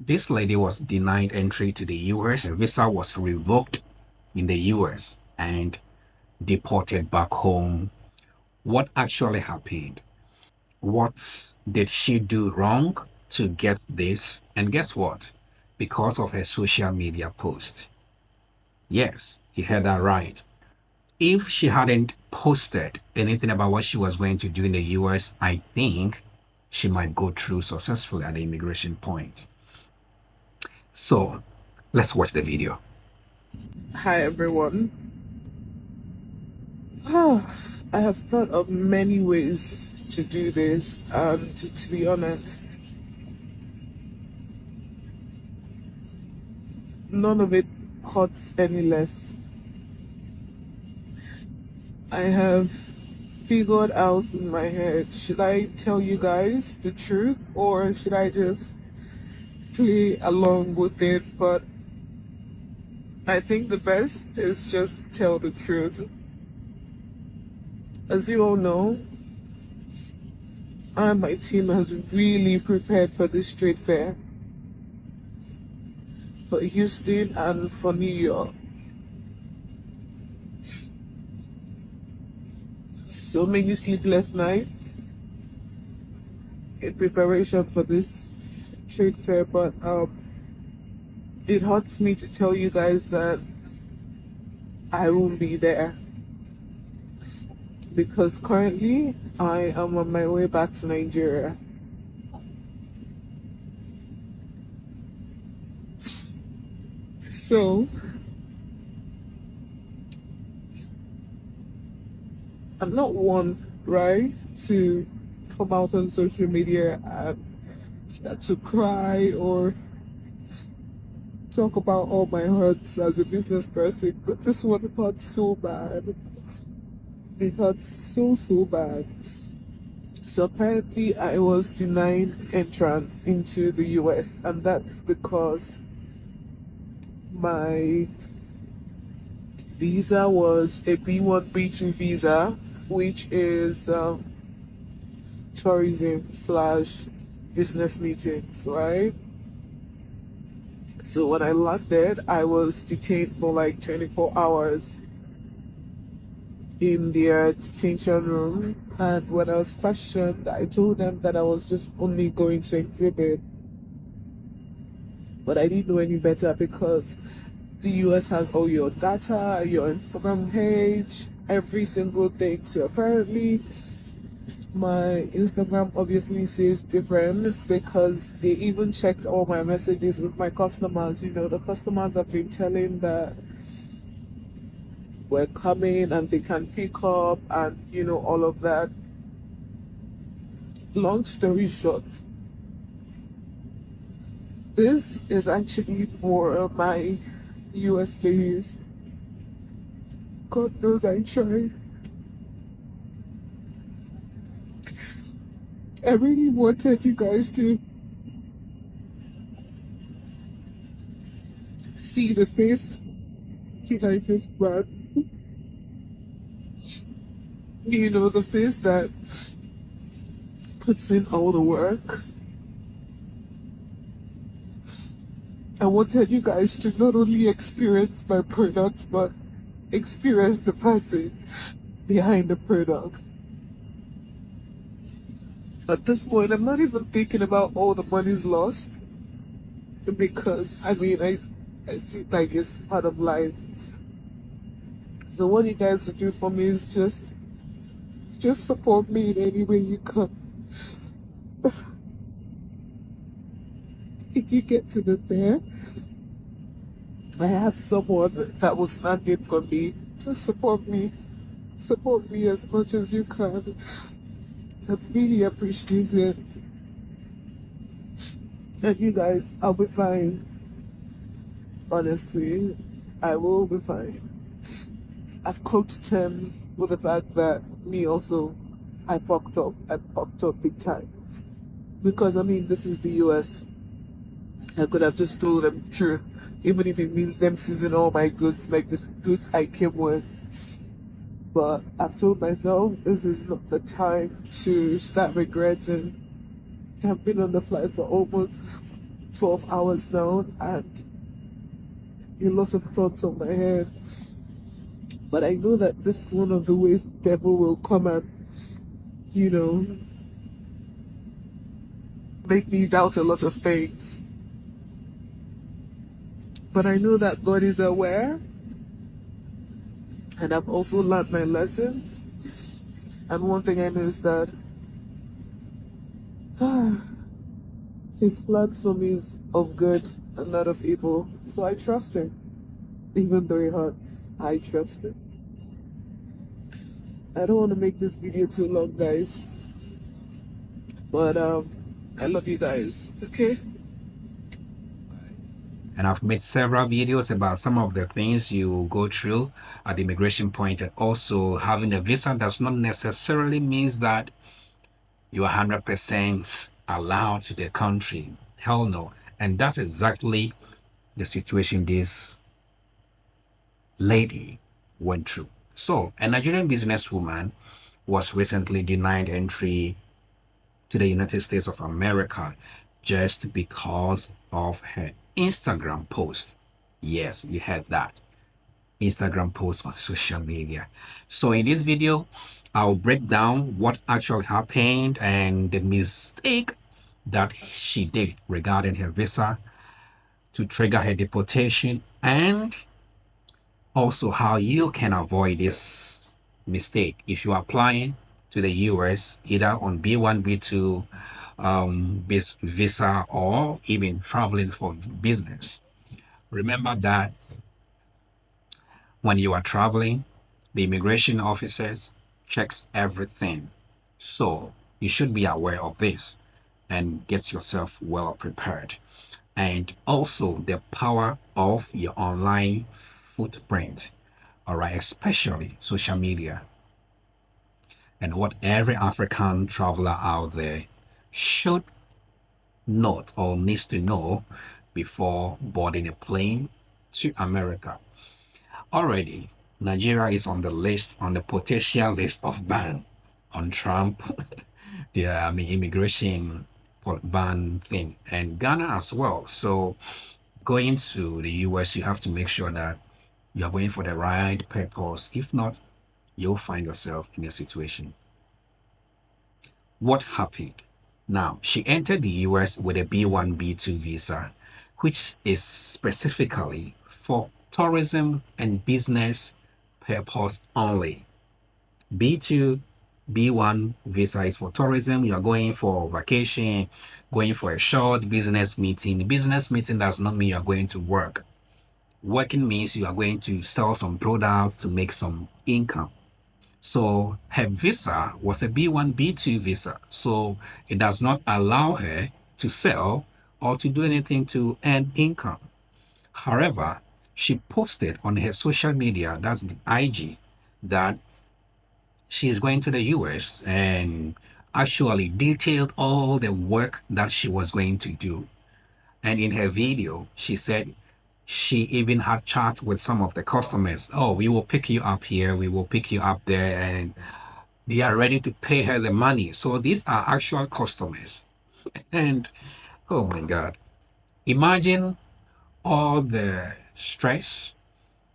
This lady was denied entry to the US. Her visa was revoked in the US and deported back home. What actually happened? What did she do wrong to get this? And guess what? Because of her social media post. Yes, you heard that right. If she hadn't posted anything about what she was going to do in the US, I think she might go through successfully at the immigration point. So let's watch the video. Hi everyone. I have thought of many ways to do this, and to be honest, none of it hurts any less. I have figured out in my head, should I tell you guys the truth or should I just play along with it? But I think the best is just to tell the truth. As you all know, I and my team has really prepared for this trade fair, for Houston and for New York. So many sleepless nights in preparation for this trade fair, but it hurts me to tell you guys that I won't be there because currently I am on my way back to Nigeria. So I'm not one, right, to come out on social media and start to cry or talk about all my hurts as a business person, but this one hurt so bad. It hurt so bad. So apparently I was denied entrance into the US, and that's because my visa was a B1, B2 visa, which is tourism slash business meetings, right? So when I landed, I was detained for like 24 hours in their detention room. And when I was questioned, I told them that I was just only going to exhibit. But I didn't know any better because the US has all your data, your Instagram page, every single thing. So apparently, my Instagram obviously says different because they even checked all my messages with my customers. You know, the customers have been telling that we're coming and they can pick up and, you know, all of that. Long story short, this is actually for my US days. God knows I tried. I really wanted you guys to see the face behind this brand. You know, the face that puts in all the work. I wanted you guys to not only experience my product, but experience the person behind the product. At this point, I'm not even thinking about all the money's lost because I mean, I see it like it's part of life. So what you guys would do for me is just support me in any way you can. If you get to the fair, I have someone that will stand in for me. Just support me. Support me as much as you can. I really appreciate it. And you guys, I'll be fine. Honestly, I will be fine. I've come to terms with the fact that me also, I fucked up. I fucked up big time. Because I mean, this is the US. I could have just told them the truth, even if it means them seizing all my goods, like the goods I came with. But I've told myself this is not the time to start regretting. I've been on the flight for almost 12 hours now, and a lot of thoughts on my head. But I know that this is one of the ways the devil will come and, you know, make me doubt a lot of things. But I know that God is aware, and I've also learned my lessons. And one thing I know is that His plans for me is of good and not of evil. So I trust Him, even though it hurts. I trust Him. I don't want to make this video too long, guys. But I love you guys. Okay. And I've made several videos about some of the things you go through at the immigration point, and also having a visa does not necessarily means that you are 100% allowed to the country. Hell no. And that's exactly the situation this lady went through. So, a Nigerian businesswoman was recently denied entry to the United States of America just because of her Instagram post. Yes, you heard that. Instagram post on social media. So in this video, I'll break down what actually happened and the mistake that she did regarding her visa to trigger her deportation, and also how you can avoid this mistake if you're applying to the US either on B1, B2 visa, or even traveling for business. Remember that when you are traveling, the immigration officers checks everything. So you should be aware of this and get yourself well prepared. And also the power of your online footprint. All right, especially social media, and what every African traveler out there should note or needs to know before boarding a plane to America. Already, Nigeria is on the list, on the potential list of ban on Trump, the immigration ban thing, and Ghana as well. So, going to the US, you have to make sure that you are going for the right purpose. If not, you'll find yourself in a situation. What happened? Now, she entered the US with a B1, B2 visa, which is specifically for tourism and business purpose only. B2, B1 visa is for tourism. You are going for vacation, going for a short business meeting. Business meeting does not mean you are going to work. Working means you are going to sell some products to make some income. So her visa was a B1, B2 visa. So it does not allow her to sell or to do anything to earn income. However, she posted on her social media, that's the IG, that she is going to the US and actually detailed all the work that she was going to do. And in her video, she said she even had chat with some of the customers. Oh, we will pick you up here, we will pick you up there, and they are ready to pay her the money. So these are actual customers. And oh my God, imagine all the stress,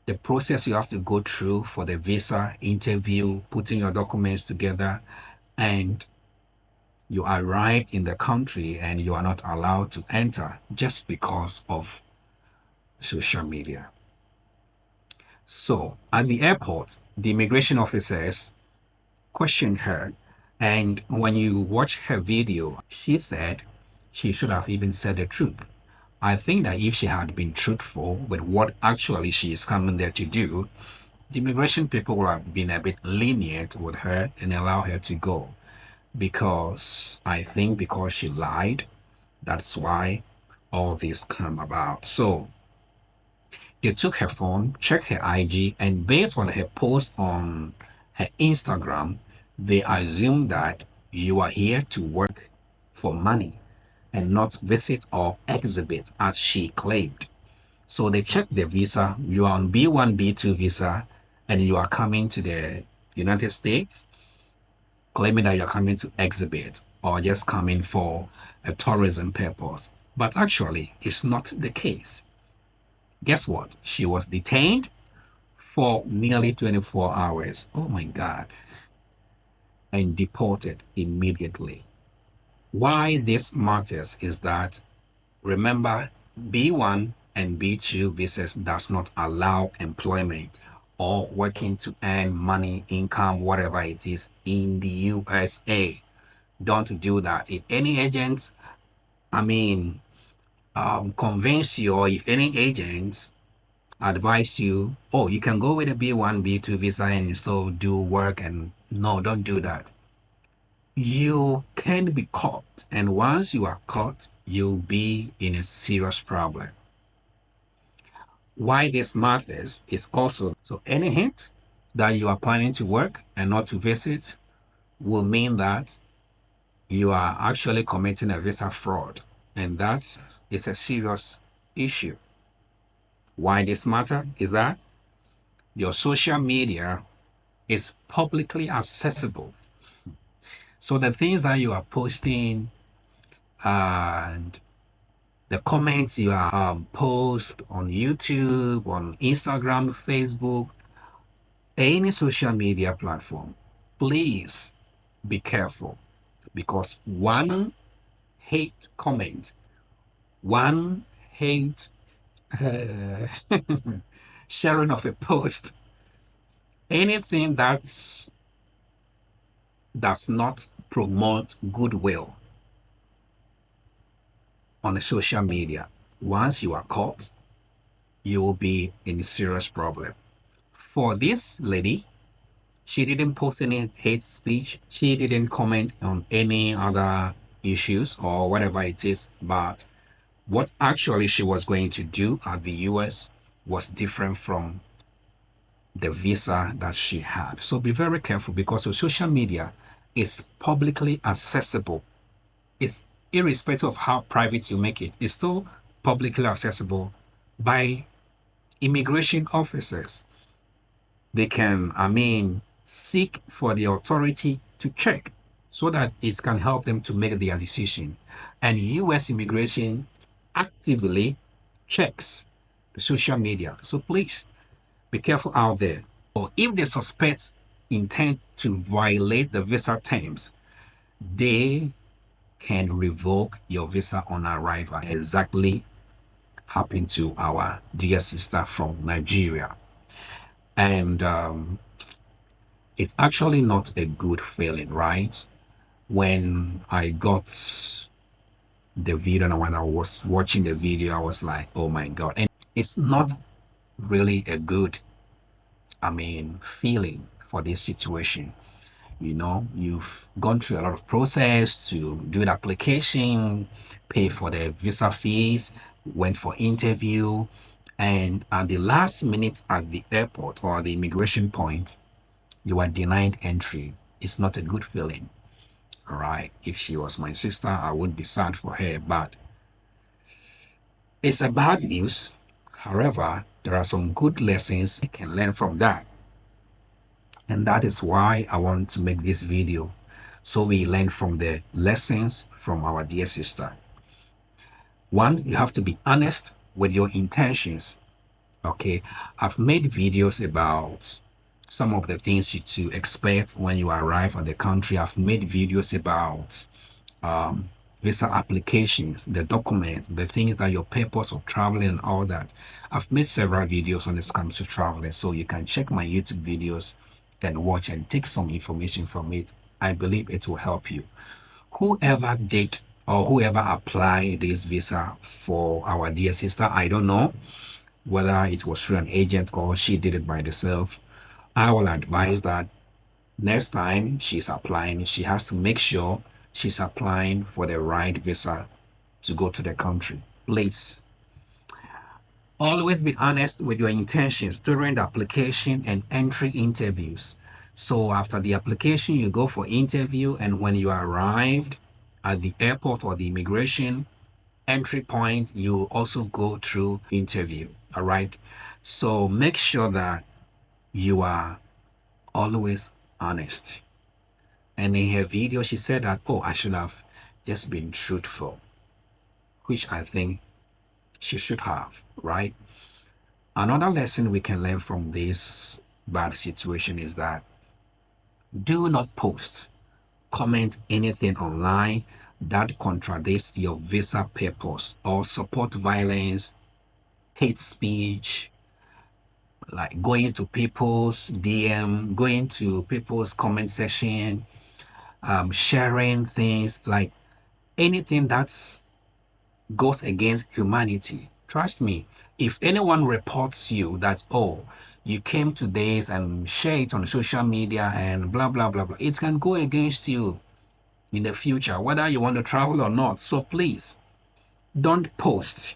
the process you have to go through for the visa interview, putting your documents together, and you arrived in the country and you are not allowed to enter just because of social media. So at the airport, the immigration officers questioned her. And when you watch her video, she said she should have even said the truth. I think that if she had been truthful with what actually she is coming there to do, the immigration people would have been a bit lenient with her and allow her to go. Because I think because she lied, that's why all this come about. So they took her phone, checked her IG, and based on her post on her Instagram, they assumed that you are here to work for money and not visit or exhibit as she claimed. So they checked the visa. You are on B1, B2 visa, and you are coming to the United States, claiming that you're coming to exhibit or just coming for a tourism purpose. But actually, it's not the case. Guess what? She was detained for nearly 24 hours. Oh my God. And deported immediately. Why this matters is that, remember, B1 and B2 visas does not allow employment or working to earn money, income, whatever it is in the USA. Don't do that. If any agent, I mean, convince you, or if any agent advise you, oh, you can go with a B1, B2 visa and still do work, and no, don't do that. You can be caught, and once you are caught, you'll be in a serious problem. Why this matters is also, so any hint that you are planning to work and not to visit will mean that you are actually committing a visa fraud, and that is a serious issue. Why this matter is that your social media is publicly accessible. So the things that you are posting and the comments you are post on YouTube, on Instagram, Facebook, any social media platform, please be careful, because one hate comment, one hate sharing of a post, anything that does not promote goodwill on the social media, once you are caught, you will be in a serious problem. For this lady, she didn't post any hate speech. She didn't comment on any other issues or whatever it is. But what actually she was going to do at the US was different from the visa that she had. So be very careful, because your social media is publicly accessible. It's irrespective of how private you make it, it's still publicly accessible by immigration officers. They can, seek for the authority to check so that it can help them to make their decision. And US immigration actively checks the social media. So please be careful out there. Or if they suspect intent to violate the visa terms, they can revoke your visa on arrival. Exactly happened to our dear sister from Nigeria. And it's actually not a good feeling, right? When I got the video and when I was watching the video, I was like, oh my God. And it's not really a good, feeling for this situation. You know, you've gone through a lot of process to do the application, pay for the visa fees, went for interview, and at the last minute at the airport or the immigration point, you are denied entry. It's not a good feeling. All right. If she was my sister, I would be sad for her, but it's a bad news. However, there are some good lessons I can learn from that. And that is why I want to make this video, so we learn from the lessons from our dear sister. One, you have to be honest with your intentions. Okay. I've made videos about some of the things you to expect when you arrive at the country. I've made videos about um, visa applications, the documents, the things that your purpose of traveling and all that. I've made several videos when it comes to traveling, so you can check my YouTube videos and watch and take some information from it. I believe it will help you. Whoever did or whoever applied this visa for our dear sister, I don't know whether it was through an agent or she did it by herself. I will advise that next time she's applying, she has to make sure she's applying for the right visa to go to the country. Please, always be honest with your intentions during the application and entry interviews. So after the application, you go for interview, and when you arrived at the airport or the immigration entry point, you also go through interview. All right. So make sure that you are always honest. And in her video, she said that, oh, I should have just been truthful. which I think she should have, right? Another lesson we can learn from this bad situation is that do not post, comment anything online that contradicts your visa purpose or support violence, hate speech, like going to people's DM, going to people's comment section, sharing things like anything that's goes against humanity. Trust me, if anyone reports you that, oh, you came to this and share it on social media and blah, blah, blah, blah, it can go against you in the future, whether you want to travel or not. So please don't post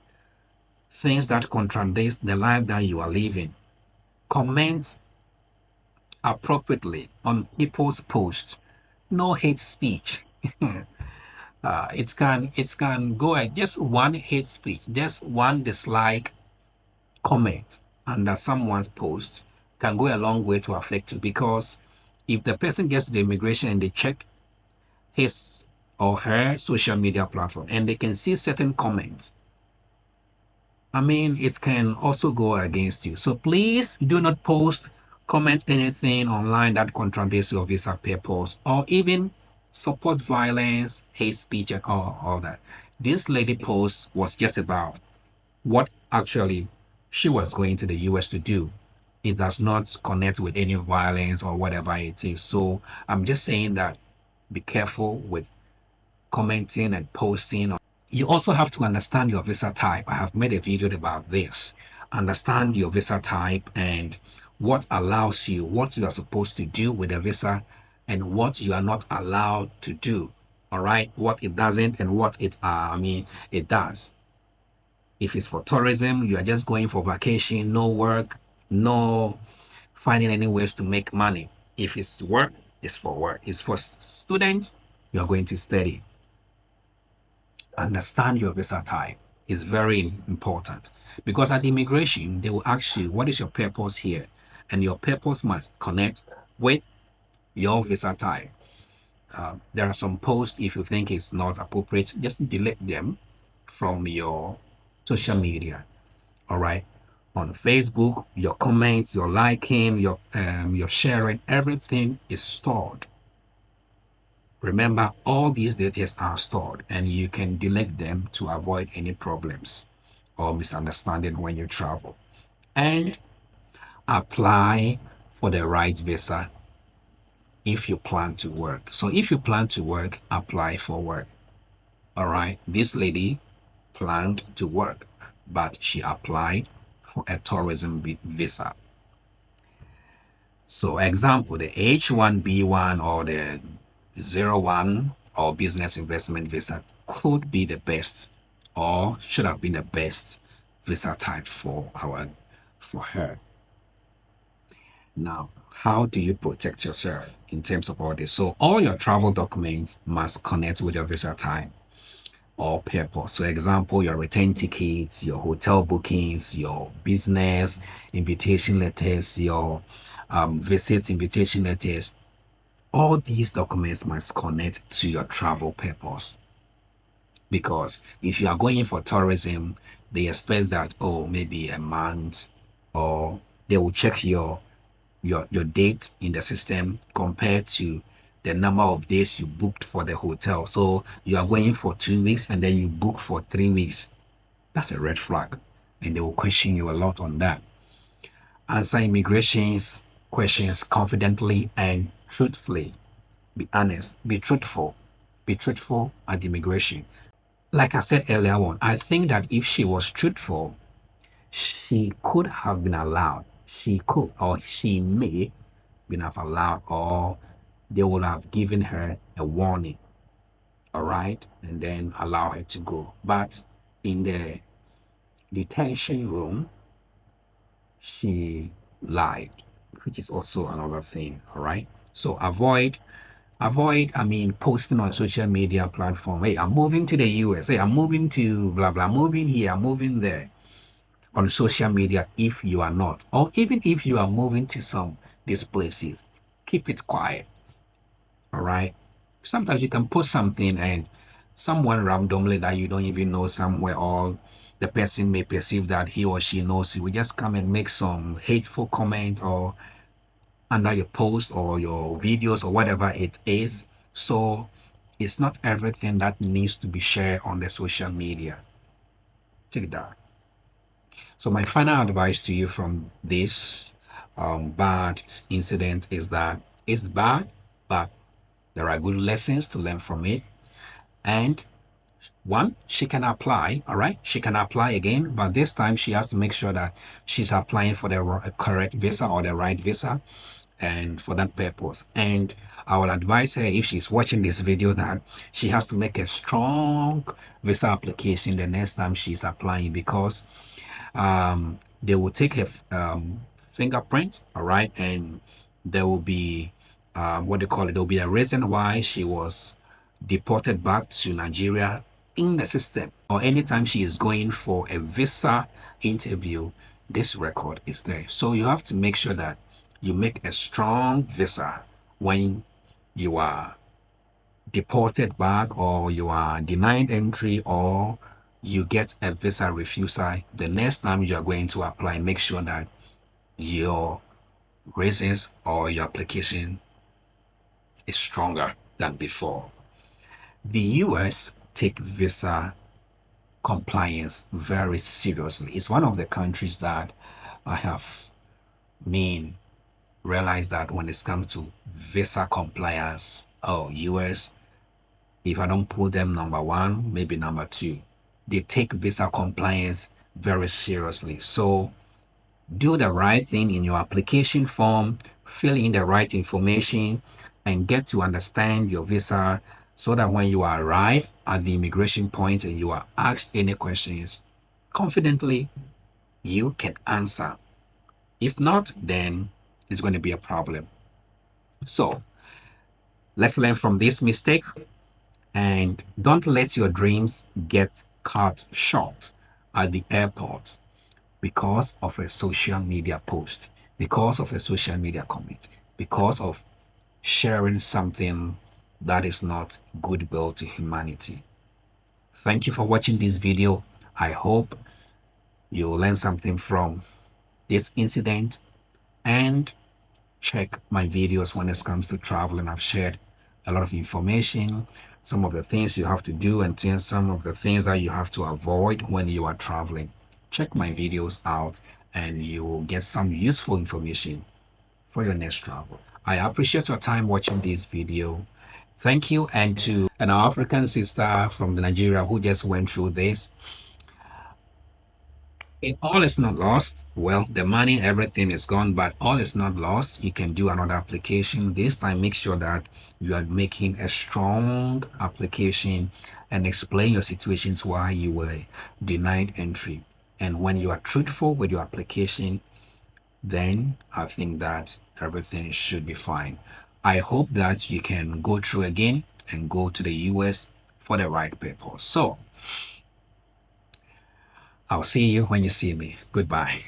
things that contradict the life that you are living. Comment appropriately on people's posts. No hate speech. It can go at just one hate speech, just one dislike comment under someone's post can go a long way to affect you, because if the person gets to the immigration and they check his or her social media platform and they can see certain comments, I mean, it can also go against you. So please do not post, comment anything online that contradicts your visa purpose or even support violence, hate speech, and all that. This lady post was just about what actually she was going to the US to do. It does not connect with any violence or whatever it is. So I'm just saying that be careful with commenting and posting. You also have to understand your visa type. I have made a video about this. Understand your visa type and what allows you, what you are supposed to do with a visa and what you are not allowed to do. All right, what it doesn't and what it does. If it's for tourism, you are just going for vacation, no work, no finding any ways to make money. If it's work, it's for work. It's for students, you're going to study. Understand your visa type. It's very important because at immigration, they will ask you, what is your purpose here? And your purpose must connect with your visa type. There are some posts, if you think it's not appropriate, just delete them from your social media. All right, on Facebook, your comments, your liking, your sharing, everything is stored. Remember, all these data are stored and you can delete them to avoid any problems or misunderstanding when you travel. And apply for the right visa if you plan to work. So if you plan to work, apply for work. All right, this lady planned to work, but she applied for a tourism visa. So example, the H1B1 or the 01 or business investment visa could be the best or should have been the best visa type for her. Now, how do you protect yourself in terms of all this? So all your travel documents must connect with your visa type or purpose. So example, your return tickets, your hotel bookings, your business invitation letters, your visit invitation letters, all these documents must connect to your travel purpose. Because if you are going for tourism, they expect that, oh, maybe a month, or they will check your date in the system compared to the number of days you booked for the hotel. So you are going for 2 weeks and then you book for 3 weeks. That's a red flag. And they will question you a lot on that. Answer immigration's questions confidently and truthfully. Be honest. Be truthful. Be truthful at immigration. Like I said earlier on, I think that if she was truthful, she could have been allowed. She could, or she may been have allowed, or they would have given her a warning, all right, and then allow her to go. But in the detention room, she lied, which is also another thing, all right. So posting on social media platform. Hey, I'm moving to the US. Hey, I'm moving to blah blah. I'm moving here. I'm moving there on social media. If you are not, or even if you are moving to some these places, keep it quiet. All right. Sometimes you can post something and someone randomly that you don't even know somewhere, or the person may perceive that he or she knows you, will just come and make some hateful comment or under your post or your videos or whatever it is. So it's not everything that needs to be shared on the social media. Take that. So my final advice to you from this bad incident is that it's bad, but there are good lessons to learn from it. And one, she can apply, all right? She can apply again, but this time she has to make sure that she's applying for the correct visa or the right visa, and for that purpose. And I will advise her, if she's watching this video, that she has to make a strong visa application the next time she's applying, because they will take her fingerprint, all right, and there will be what they call it. There will be a reason why she was deported back to Nigeria in the system, or anytime she is going for a visa interview, this record is there. So you have to make sure that you make a strong visa when you are deported back, or you are denied entry, or you get a visa refusal. The next time you are going to apply, make sure that your reasons or your application is stronger than before. The US take visa compliance very seriously. It's one of the countries that I have mean realized that when it comes to visa compliance, oh, US, if I don't put them number one, maybe number two. They take visa compliance very seriously. So do the right thing in your application form, fill in the right information, and get to understand your visa, so that when you arrive at the immigration point and you are asked any questions, confidently you can answer. If not, then it's going to be a problem. So let's learn from this mistake, and don't let your dreams get cut short at the airport because of a social media post, because of a social media comment, because of sharing something that is not goodwill to humanity. Thank you for watching this video. I hope you learn something from this incident, and check my videos when it comes to traveling. I've shared a lot of information, some of the things you have to do, and some of the things that you have to avoid when you are traveling. Check my videos out and you will get some useful information for your next travel. I appreciate your time watching this video. Thank you. And to an African sister from Nigeria who just went through this, it all is not lost. Well, the money, everything is gone, but all is not lost. You can do another application. This time, make sure that you are making a strong application and explain your situations why you were denied entry. And when you are truthful with your application, then I think that everything should be fine. I hope that you can go through again and go to the US for the right purpose. So I'll see you when you see me. Goodbye.